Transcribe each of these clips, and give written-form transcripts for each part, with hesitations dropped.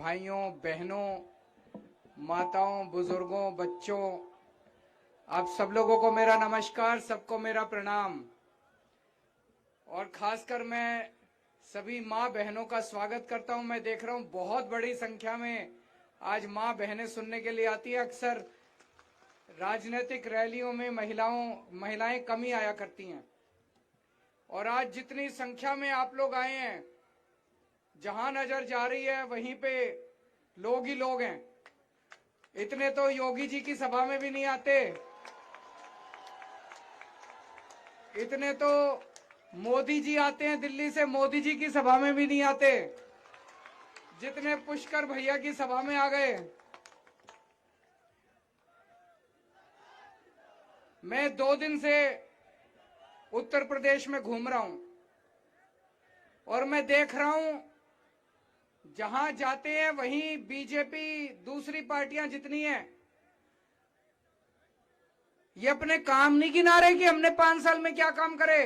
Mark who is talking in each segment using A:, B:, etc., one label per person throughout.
A: भाइयों बहनों, माताओं, बुजुर्गों, बच्चों, आप सब लोगों को मेरा नमस्कार, सबको मेरा प्रणाम। और खासकर मैं सभी माँ बहनों का स्वागत करता हूं। मैं देख रहा हूं बहुत बड़ी संख्या में आज माँ बहनें सुनने के लिए आती है। अक्सर राजनीतिक रैलियों में महिलाएं कम ही आया करती हैं, और आज जितनी संख्या में आप लोग आए हैं, जहां नजर जा रही है वहीं पे लोग ही लोग हैं। इतने तो योगी जी की सभा में भी नहीं आते, इतने तो मोदी जी आते हैं दिल्ली से, मोदी जी की सभा में भी नहीं आते, जितने पुष्कर भैया की सभा में आ गए। मैं 2 दिन से उत्तर प्रदेश में घूम रहा हूं और मैं देख रहा हूं जहां जाते हैं वहीं बीजेपी, दूसरी पार्टियां जितनी हैं, ये अपने काम नहीं गिना रहे कि हमने 5 साल में क्या काम करे।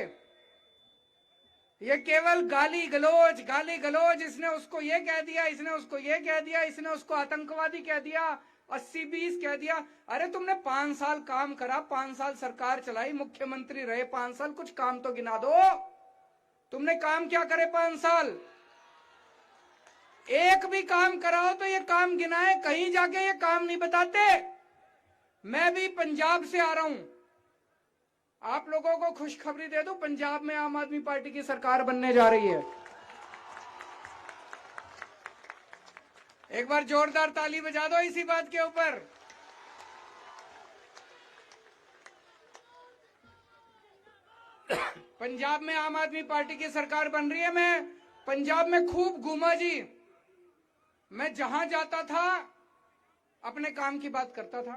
A: ये केवल गाली गलोज, इसने उसको ये कह दिया, इसने उसको ये कह दिया, इसने उसको आतंकवादी कह दिया, 80-20 कह दिया। अरे तुमने 5 साल काम करा, 5 साल सरकार चलाई, मुख्यमंत्री रहे 5 साल, कुछ काम तो गिना दो। तुमने काम क्या करे 5 साल? एक भी काम कराओ तो ये काम गिनाए, कहीं जाके ये काम नहीं बताते। मैं भी पंजाब से आ रहा हूं, आप लोगों को खुशखबरी दे दूं, पंजाब में आम आदमी पार्टी की सरकार बनने जा रही है। एक बार जोरदार ताली बजा दो इसी बात के ऊपर। पंजाब में आम आदमी पार्टी की सरकार बन रही है। मैं पंजाब में खूब घूमा जी। मैं जहां जाता था अपने काम की बात करता था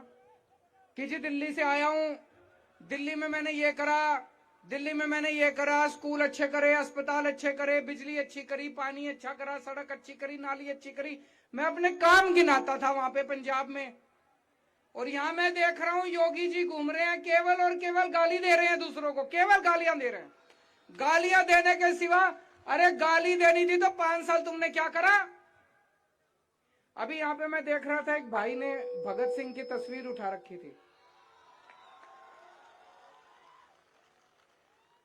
A: कि जी दिल्ली से आया हूं, दिल्ली में मैंने ये करा, दिल्ली में मैंने ये करा, स्कूल अच्छे करे, अस्पताल अच्छे करे, बिजली अच्छी करी, पानी अच्छा करा, सड़क अच्छी करी, नाली अच्छी करी। मैं अपने काम गिनाता था वहां पे पंजाब में। और यहां मैं देख रहा हूं योगी जी घूम रहे हैं, केवल और केवल गाली दे रहे हैं दूसरों को, केवल गालियां दे रहे हैं। गालियां देने के सिवा, अरे गाली देनी थी तो 5 साल तुमने क्या करा? अभी यहां पे मैं देख रहा था, एक भाई ने भगत सिंह की तस्वीर उठा रखी थी।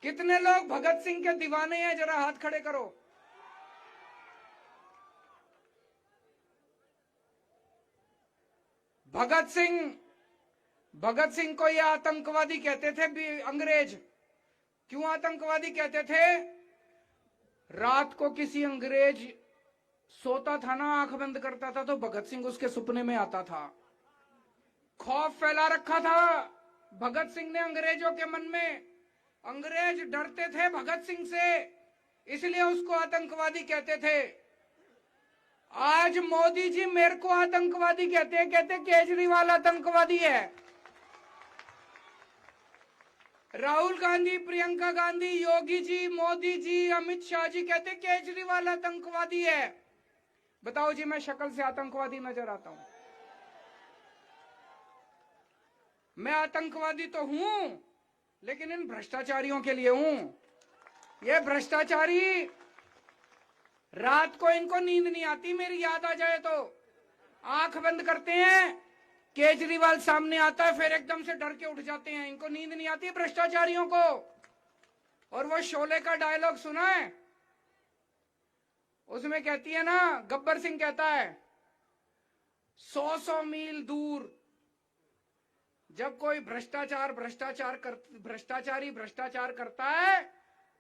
A: कितने लोग भगत सिंह के दीवाने हैं? जरा हाथ खड़े करो। भगत सिंह को ये आतंकवादी कहते थे अंग्रेज। क्यों आतंकवादी कहते थे? रात को किसी अंग्रेज सोता था ना, आंख बंद करता था, तो भगत सिंह उसके सपने में आता था। खौफ फैला रखा था भगत सिंह ने अंग्रेजों के मन में। अंग्रेज डरते थे भगत सिंह से, इसलिए उसको आतंकवादी कहते थे। आज मोदी जी मेरे को आतंकवादी कहते केजरीवाल आतंकवादी है। राहुल गांधी, प्रियंका गांधी, योगी जी, मोदी जी, अमित शाह जी कहते केजरीवाल आतंकवादी है। बताओ जी, मैं शक्ल से आतंकवादी नजर आता हूं? मैं आतंकवादी तो हूं, लेकिन इन भ्रष्टाचारियों के लिए हूं। ये भ्रष्टाचारी, रात को इनको नींद नहीं आती, मेरी याद आ जाए तो आंख बंद करते हैं, केजरीवाल सामने आता है, फिर एकदम से डर के उठ जाते हैं। इनको नींद नहीं आती भ्रष्टाचारियों को। और वो शोले का डायलॉग सुना है? उसमें कहती है ना, गब्बर सिंह कहता है, 100 मील दूर जब कोई भ्रष्टाचारी करता है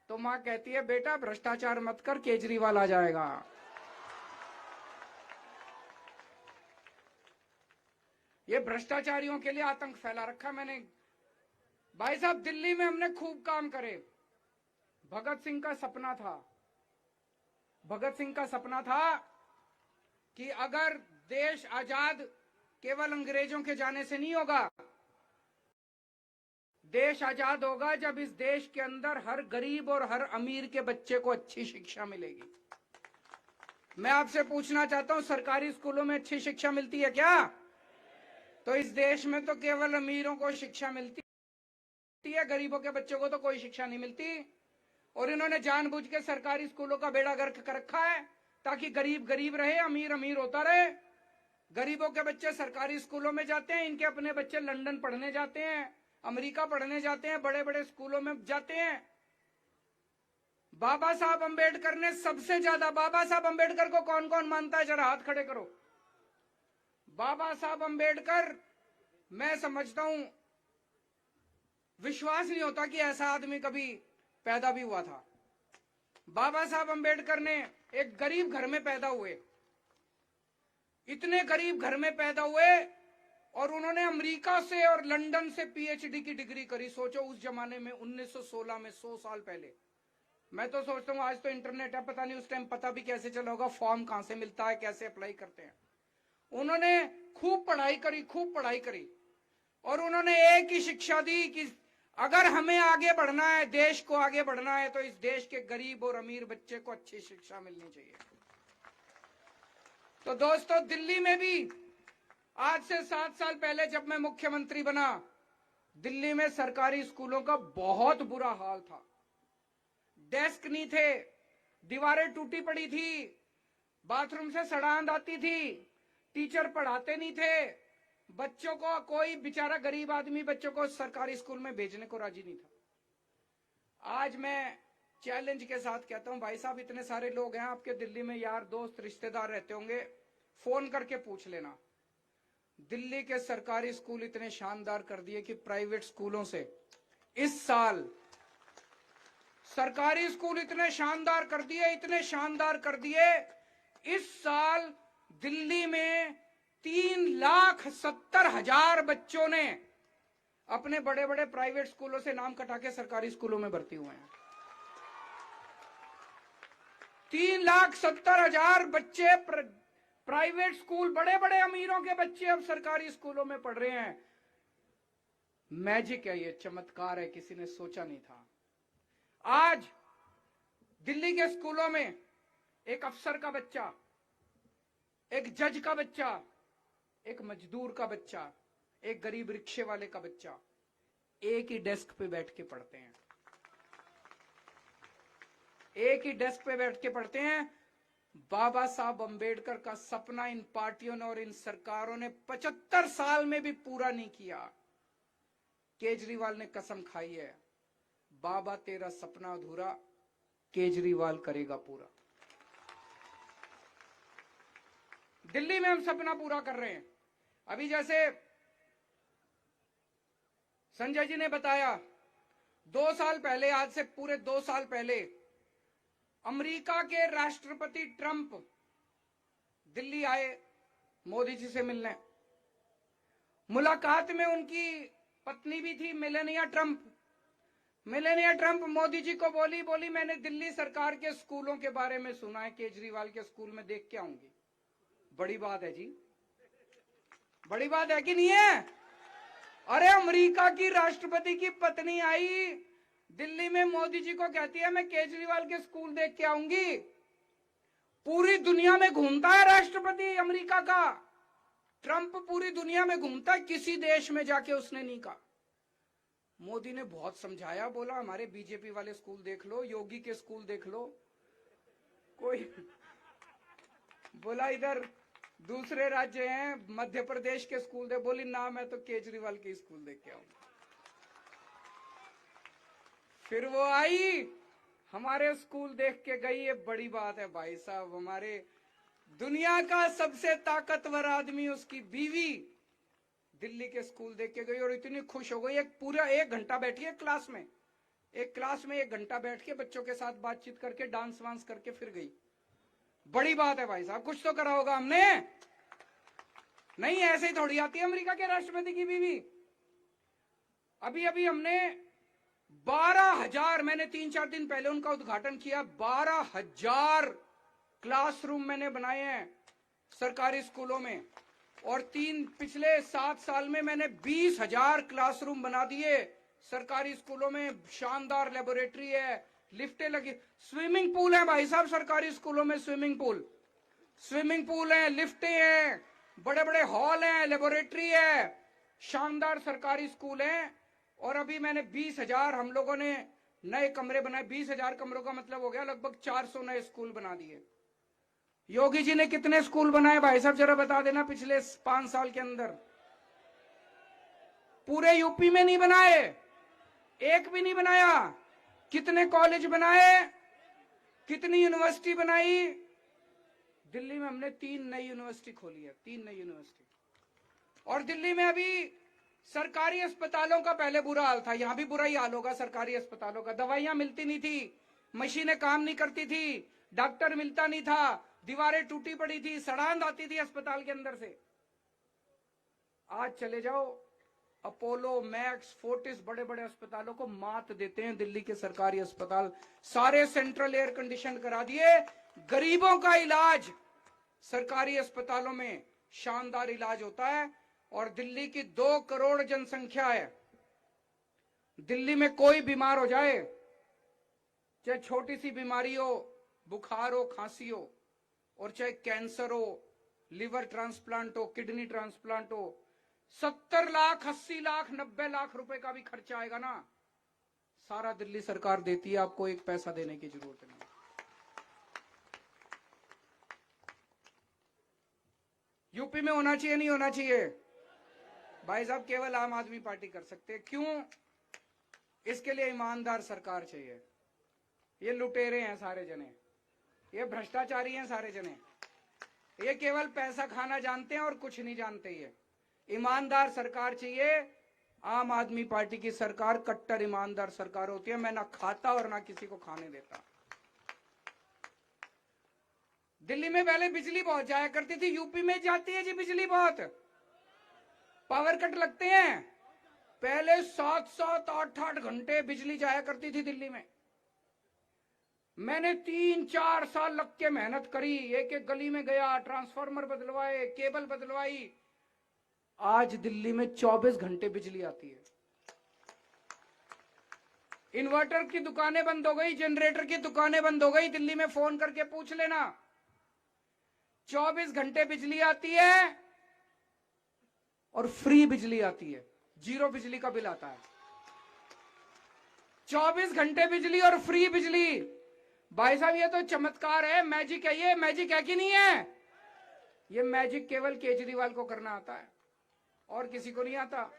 A: तो मां कहती है, बेटा भ्रष्टाचार मत कर, केजरीवाल आ जाएगा। ये भ्रष्टाचारियों के लिए आतंक फैला रखा मैंने। भाई साहब, दिल्ली में हमने खूब काम करे। भगत सिंह का सपना था कि अगर देश आजाद केवल अंग्रेजों के जाने से नहीं होगा, देश आजाद होगा जब इस देश के अंदर हर गरीब और हर अमीर के बच्चे को अच्छी शिक्षा मिलेगी। मैं आपसे पूछना चाहता हूं, सरकारी स्कूलों में अच्छी शिक्षा मिलती है क्या? तो इस देश में तो केवल अमीरों को शिक्षा मिलती है, गरीबों के बच्चों को तो कोई शिक्षा नहीं मिलती। और इन्होंने जानबूझ के सरकारी स्कूलों का बेड़ा गर्क कर रखा है। ताकि गरीब गरीब रहे, अमीर अमीर होता रहे। गरीबों के बच्चे सरकारी स्कूलों में जाते हैं, इनके अपने बच्चे लंदन पढ़ने जाते हैं, अमेरिका पढ़ने जाते हैं, बड़े बड़े स्कूलों में जाते हैं। बाबा साहब अंबेडकर ने सबसे ज्यादा, बाबा साहब अंबेडकर को कौन कौन मानता है, जरा हाथ खड़े करो। बाबा साहब अंबेडकर, मैं समझता हूं, विश्वास नहीं होता कि ऐसा आदमी कभी पैदा भी हुआ था। बाबा साहब अंबेडकर ने एक गरीब घर में पैदा हुए, इतने गरीब घर में पैदा हुए, और उन्होंने अमेरिका से और लंदन से पीएचडी की डिग्री करी। सोचो उस जमाने में 1916 में, 100 साल पहले। मैं तो सोचता हूं आज तो इंटरनेट है, पता नहीं उस टाइम पता भी कैसे चला होगा, फॉर्म कहां से मिलता है, कैसे अप्लाई करते हैं। उन्होंने खूब पढ़ाई करी, खूब पढ़ाई करी, और उन्होंने एक ही शिक्षा दी कि अगर हमें आगे बढ़ना है, देश को आगे बढ़ना है, तो इस देश के गरीब और अमीर बच्चे को अच्छी शिक्षा मिलनी चाहिए। तो दोस्तों, दिल्ली में भी आज से 7 साल पहले जब मैं मुख्यमंत्री बना, दिल्ली में सरकारी स्कूलों का बहुत बुरा हाल था। डेस्क नहीं थे, दीवारें टूटी पड़ी थी, बाथरूम से सड़ांध आती थी, टीचर पढ़ाते नहीं थे, बच्चों को, कोई बेचारा गरीब आदमी बच्चों को सरकारी स्कूल में भेजने को राजी नहीं था। आज मैं चैलेंज के साथ कहता हूं, भाई साहब इतने सारे लोग हैं आपके दिल्ली में, यार दोस्त रिश्तेदार रहते होंगे, फोन करके पूछ लेना। दिल्ली के सरकारी स्कूल इतने शानदार कर दिए कि प्राइवेट स्कूलों से इस साल, सरकारी स्कूल इतने शानदार कर दिए, इतने शानदार कर दिए, इस साल दिल्ली में 3,70,000 बच्चों ने अपने बड़े बड़े प्राइवेट स्कूलों से नाम कटा के सरकारी स्कूलों में भर्ती हुए हैं। 3,70,000 बच्चे प्राइवेट स्कूल, बड़े बड़े अमीरों के बच्चे अब सरकारी स्कूलों में पढ़ रहे हैं। मैजिक है ये, चमत्कार है, किसी ने सोचा नहीं था। आज दिल्ली के स्कूलों में एक अफसर का बच्चा, एक जज का बच्चा, एक मजदूर का बच्चा, एक गरीब रिक्शे वाले का बच्चा एक ही डेस्क पे बैठ के पढ़ते हैं, एक ही डेस्क पे बैठ के पढ़ते हैं। बाबा साहब अंबेडकर का सपना इन पार्टियों ने और इन सरकारों ने 75 साल में भी पूरा नहीं किया। केजरीवाल ने कसम खाई है, बाबा तेरा सपना अधूरा, केजरीवाल करेगा पूरा। दिल्ली में हम सपना पूरा कर रहे हैं। अभी जैसे संजय जी ने बताया, 2 साल पहले, आज से पूरे 2 साल पहले, अमेरिका के राष्ट्रपति ट्रंप दिल्ली आए मोदी जी से मिलने। मुलाकात में उनकी पत्नी भी थी, Melania Trump. Melania Trump Modi ji को बोली मैंने दिल्ली सरकार के स्कूलों के बारे में सुना है, केजरीवाल के स्कूल में देख के आऊंगी। बड़ी बात है जी, बड़ी बात है कि नहीं है? अरे अमेरिका की राष्ट्रपति की पत्नी आई दिल्ली में, मोदी जी को कहती है मैं केजरीवाल के स्कूल देख के आऊंगी। पूरी दुनिया में घूमता है राष्ट्रपति अमेरिका का, ट्रंप पूरी दुनिया में घूमता है, किसी देश में जाके उसने नहीं कहा। मोदी ने बहुत समझाया, बोला हमारे बीजेपी वाले स्कूल देख लो, योगी के स्कूल देख लो, कोई बोला इधर दूसरे राज्य हैं, मध्य प्रदेश के स्कूल दे, बोली ना मैं तो केजरीवाल के स्कूल देख के आऊंगा। फिर वो आई, हमारे स्कूल देख के गई। ये बड़ी बात है भाई साहब, हमारे दुनिया का सबसे ताकतवर आदमी, उसकी बीवी दिल्ली के स्कूल देख के गई और इतनी खुश हो गई। एक पूरा 1 घंटा बैठी है क्लास में, एक क्लास में 1 घंटा बैठ के बच्चों के साथ बातचीत करके, डांस वांस करके फिर गई। बड़ी बात है भाई साहब, कुछ तो करा होगा हमने। नहीं ऐसे ही थोड़ी आती है अमेरिका के राष्ट्रपति की बीवी। अभी अभी हमने 12,000, मैंने 3-4 दिन पहले उनका उद्घाटन किया, 12,000 क्लासरूम मैंने बनाए हैं सरकारी स्कूलों में, और पिछले 7 साल में मैंने 20,000 क्लासरूम बना दिए सरकारी स्कूलों में। शानदार लेबोरेटरी है, लिफ्टें लगी, स्विमिंग पूल है भाई साहब सरकारी स्कूलों में, स्विमिंग पूल है, लिफ्टें हैं, बड़े बड़े हॉल हैं, लेबोरेटरी है, शानदार सरकारी स्कूल है। और अभी मैंने 20,000 हम लोगों ने नए कमरे बनाए। 20,000 कमरों का मतलब हो गया लगभग 400 नए स्कूल बना दिए। योगी जी ने कितने स्कूल बनाए भाई साहब, जरा बता देना पिछले 5 साल के अंदर। पूरे यूपी में नहीं बनाए, एक भी नहीं बनाया। कितने कॉलेज बनाए, कितनी यूनिवर्सिटी बनाई। दिल्ली में हमने 3 नई यूनिवर्सिटी खोली है, 3 नई यूनिवर्सिटी। और दिल्ली में अभी सरकारी अस्पतालों का पहले बुरा हाल था, यहां भी बुरा ही हाल होगा सरकारी अस्पतालों का। दवाइयां मिलती नहीं थी, मशीनें काम नहीं करती थी, डॉक्टर मिलता नहीं था, दीवारें टूटी पड़ी थी, सड़ांध आती थी अस्पताल के अंदर से। आज चले जाओ, अपोलो, मैक्स, फोर्टिस, बड़े बड़े अस्पतालों को मात देते हैं दिल्ली के सरकारी अस्पताल। सारे सेंट्रल एयर कंडीशन करा दिए। गरीबों का इलाज सरकारी अस्पतालों में शानदार इलाज होता है। और दिल्ली की 2 करोड़ जनसंख्या है। दिल्ली में कोई बीमार हो जाए, चाहे छोटी सी बीमारी हो, बुखार हो, खांसी हो, और चाहे कैंसर हो, लिवर ट्रांसप्लांट हो, किडनी ट्रांसप्लांट हो, 70 लाख, 80 लाख, 90 लाख रुपए का भी खर्चा आएगा ना, सारा दिल्ली सरकार देती है, आपको एक पैसा देने की जरूरत नहीं। यूपी में होना चाहिए, नहीं होना चाहिए भाई साहब? केवल आम आदमी पार्टी कर सकते हैं। क्यों? इसके लिए ईमानदार सरकार चाहिए। ये लुटेरे हैं सारे जने, ये भ्रष्टाचारी हैं सारे जने, ये केवल पैसा खाना जानते हैं और कुछ नहीं जानते। ये ईमानदार सरकार चाहिए। आम आदमी पार्टी की सरकार कट्टर ईमानदार सरकार होती है। मैं ना खाता और ना किसी को खाने देता। दिल्ली में पहले बिजली बहुत जाया करती थी, यूपी में जाती है जी बिजली बहुत। पावर कट लगते हैं, पहले 7-7, 8-8 घंटे बिजली जाया करती थी दिल्ली में। मैंने 3-4 साल लग के मेहनत करी, एक एक गली में गया, ट्रांसफार्मर बदलवाए, केबल बदलवाई। आज दिल्ली में 24 घंटे बिजली आती है। इन्वर्टर की दुकानें बंद हो गई, जनरेटर की दुकानें बंद हो गई। दिल्ली में फोन करके पूछ लेना, 24 घंटे बिजली आती है और फ्री बिजली आती है, 0 बिजली का बिल आता है। 24 घंटे बिजली और फ्री बिजली। भाई साहब ये तो चमत्कार है, मैजिक है। ये मैजिक है कि नहीं है? ये मैजिक केवल केजरीवाल को करना आता है और किसी को नहीं आता।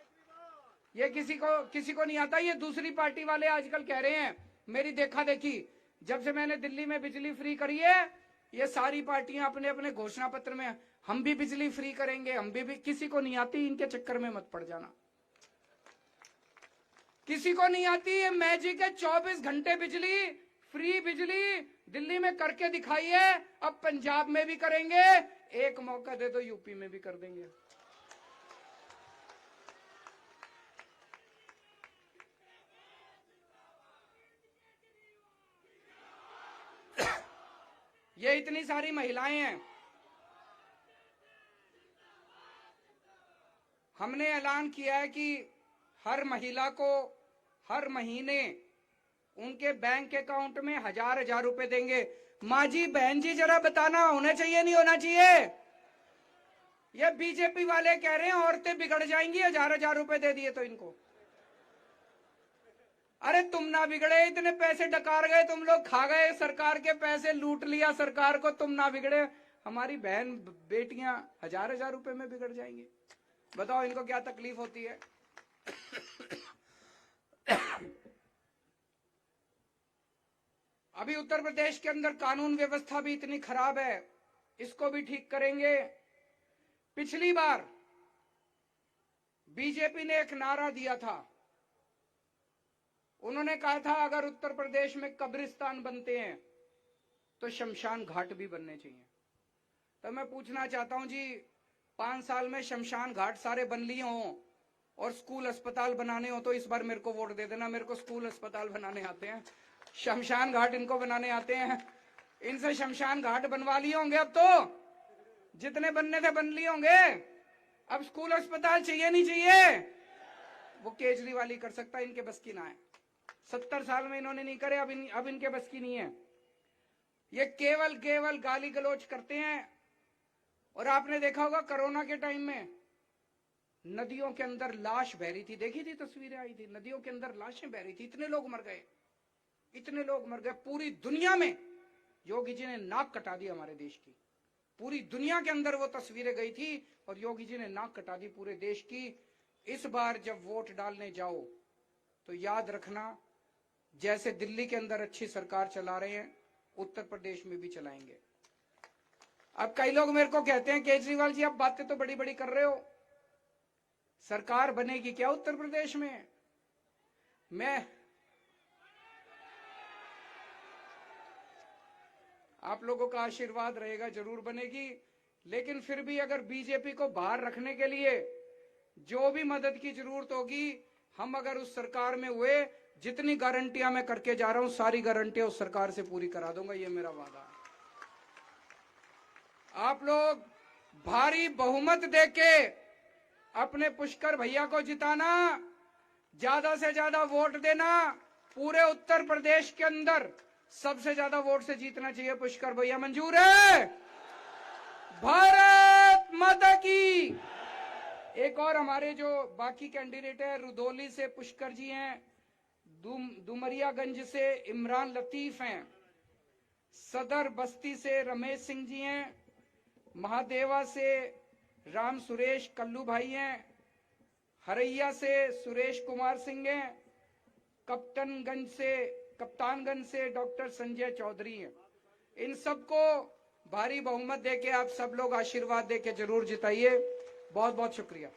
A: ये किसी को नहीं आता। ये दूसरी पार्टी वाले आजकल कह रहे हैं, मेरी देखा देखी, जब से मैंने दिल्ली में बिजली फ्री करी है, ये सारी पार्टियां अपने अपने घोषणा पत्र में हम भी बिजली फ्री करेंगे, हम भी। किसी को नहीं आती, इनके चक्कर में मत पड़ जाना। किसी को नहीं आती। ये मैजिक है, 24 घंटे बिजली, फ्री बिजली दिल्ली में करके दिखाइए। अब पंजाब में भी करेंगे, एक मौका दे तो यूपी में भी कर देंगे। ये इतनी सारी महिलाएं हैं, हमने ऐलान किया है कि हर महिला को हर महीने उनके बैंक अकाउंट में 1000-1000 रुपए देंगे। माँ जी, बहन जी, जरा बताना, होना चाहिए नहीं होना चाहिए? ये बीजेपी वाले कह रहे हैं औरतें बिगड़ जाएंगी, 1000-1000 रुपए दे दिए तो इनको। अरे तुम ना बिगड़े, इतने पैसे डकार गए, तुम लोग खा गए, सरकार के पैसे लूट लिया सरकार को, तुम ना बिगड़े, हमारी बहन बेटियां 1000-1000 रुपए में बिगड़ जाएंगी। बताओ इनको क्या तकलीफ होती है? अभी उत्तर प्रदेश के अंदर कानून व्यवस्था भी इतनी खराब है, इसको भी ठीक करेंगे। पिछली बार बीजेपी ने एक नारा दिया था, उन्होंने कहा था अगर उत्तर प्रदेश में कब्रिस्तान बनते हैं तो शमशान घाट भी बनने चाहिए। तो मैं पूछना चाहता हूं जी, 5 साल में शमशान घाट सारे बन लिए हों और स्कूल अस्पताल बनाने हो तो इस बार मेरे को वोट दे देना। मेरे को स्कूल अस्पताल बनाने आते हैं, शमशान घाट इनको बनाने आते हैं। इनसे शमशान घाट बनवा लिए होंगे, अब तो जितने बनने थे बन लिए होंगे। अब स्कूल अस्पताल चाहिए नहीं चाहिए? वो केजरीवाल ही कर सकता है, इनके बस की ना है। 70 साल में इन्होंने नहीं करे, अब इनके बस की नहीं है। ये केवल गाली गलौज करते हैं। और आपने देखा होगा कोरोना के टाइम में नदियों के अंदर लाश बह रही थी, देखी थी, तस्वीरें आई थी, नदियों के अंदर लाशें बह रही थी, इतने लोग मर गए, इतने लोग मर गए। पूरी दुनिया में योगी जी ने नाक कटा दी हमारे देश की। पूरी दुनिया के अंदर वो तस्वीरें गई थी और योगी जी ने नाक कटा दी पूरे देश की। इस बार जब वोट डालने जाओ तो याद रखना, जैसे दिल्ली के अंदर अच्छी सरकार चला रहे हैं, उत्तर प्रदेश में भी चलाएंगे। अब कई लोग मेरे को कहते हैं केजरीवाल जी आप बातें तो बड़ी बड़ी कर रहे हो, सरकार बनेगी क्या उत्तर प्रदेश में? मैं आप लोगों का आशीर्वाद रहेगा, जरूर बनेगी। लेकिन फिर भी अगर बीजेपी को बाहर रखने के लिए जो भी मदद की जरूरत होगी, हम अगर उस सरकार में हुए, जितनी गारंटियां मैं करके जा रहा हूं सारी गारंटियां उस सरकार से पूरी करा दूंगा, ये मेरा वादा है। आप लोग भारी बहुमत देके अपने पुष्कर भैया को जिताना, ज्यादा से ज्यादा वोट देना। पूरे उत्तर प्रदेश के अंदर सबसे ज्यादा वोट से जीतना चाहिए पुष्कर भैया, मंजूर है? भारत माता की। एक और हमारे जो बाकी कैंडिडेट है, रुदौली से पुष्कर जी हैं, दुमरियागंज से इमरान लतीफ हैं, सदर बस्ती से रमेश सिंह जी हैं, महादेवा से राम सुरेश कल्लू भाई हैं, हरैया से सुरेश कुमार सिंह हैं, कप्तानगंज से डॉक्टर संजय चौधरी हैं। इन सबको भारी बहुमत देके आप सब लोग आशीर्वाद देके जरूर जिताइए। बहुत बहुत शुक्रिया।